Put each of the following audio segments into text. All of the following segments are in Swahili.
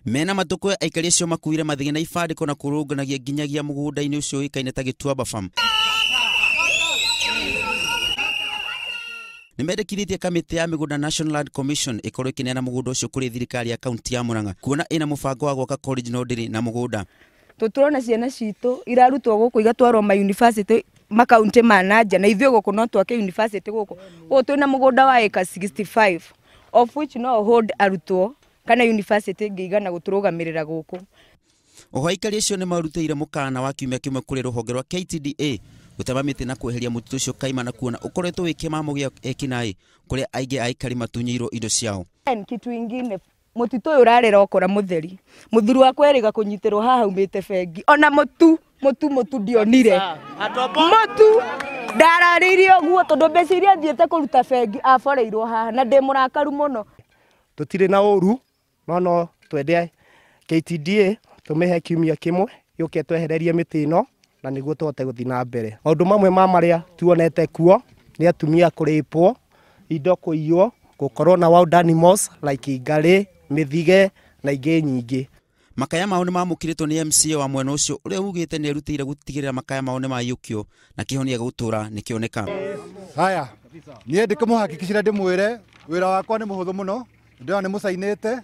Mena matuko aikari acio makuire mathigina ibandĩko na kũrũnganagia nginyagia mũgũnda-inĩ ũcio ũĩkaine ta Gĩtuamba Farm. Nimendekithĩtie kamĩtĩ ya mĩgũnda National Land Commission ĩkorwo ĩkĩneana mũgũnda ũcio kũrĩ thirikari ya kaunti ya Murang'a kuona ĩna mũbango wa gwaka college no ndĩrĩ na mũgũnda. Tũturona ciana citũ irarutwo gũkũ igatwarwo ma university makaunti ma nanja na ithuĩ gũkũ no twake university gũkũ. Twĩna mũgũnda wa acres 65 of which no hold arutwo kana university ĩngĩigana gũtũrũgamĩrĩra gũkũ. Oho aikari acio nĩ marutĩire mũkana wa kiumia kĩmwe kũrĩ rũhonge rwa KTDA gũtema mĩtĩ na kweheria mũtitũ ũcio kaimana kuona ũkoretwo wĩ kĩmamo gĩa ekinaĩ kũrĩa aingĩ aikari matunyĩirwo indo ciao. Kitu ingine mũtitũ ũyũ ũrarĩra okora mũtheri mũthuri wakwa erĩga kũnyitĩrwo haha umĩte bengi ona mũtu ndionire mũtu ndararĩirie ũguo tondũ mbeca iria thiĩte kũruta bengi aboreirwo haha na ndĩ mũrakaru mũno. Tũtirĩ na ũru no twende KTDA tũmĩhe kiumia kĩmwe yũke twehererie mĩtĩ ĩno na nĩguo tũhote gũthiĩ na mbere. Maũndũ mamwe ma marĩa tuonete kuo nĩ atumia kũrĩpwo, indo kũiywo, gũkorwo na wild animals like ngarĩ, mĩthige na ingĩ nyingĩ. Makaya mao nĩ mamũkĩrĩtwo nĩ MCA wa mwena ũcio ũrĩa ugĩte nĩ erutĩire gũtigĩrĩra makaya mao nĩ mayũkio na kĩhonia gũtũra nĩ kĩoneka. Haya, niĩ ndĩkĩmũhakikicira ndĩmwĩre wĩra wakwa nĩ mũhũthũ mũno, ndĩrona nĩ mũcainĩte,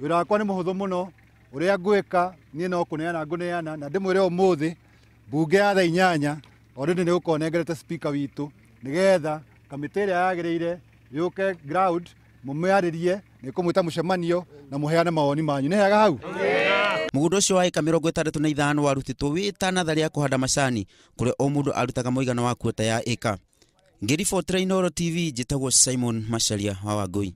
wĩra wakwa nĩ mũhũthũ mũno, ũrĩa ngwĩka niĩ no kũneana na ndĩmwĩre ũmũthĩ mbunge ya thaa 8 already nĩ gũkorwo nengerete speaker witũ nĩgetha kamĩtĩ ĩrĩa yagĩrĩire yũke ground mũmĩarĩrie nĩ kũmwĩta mũcemanio na mũheane mawoni manyu. Nĩ hega hau? Mũgũnda ũcio wa ĩka 65 warutĩtwo wĩ tanatharĩ ya kũhanda macani kũrĩa o mũndũ arutaga mũigana wa kuota ya ĩka. Ngĩribotera Inooro TV njĩtagwo Simon Macharia wa Wangũi.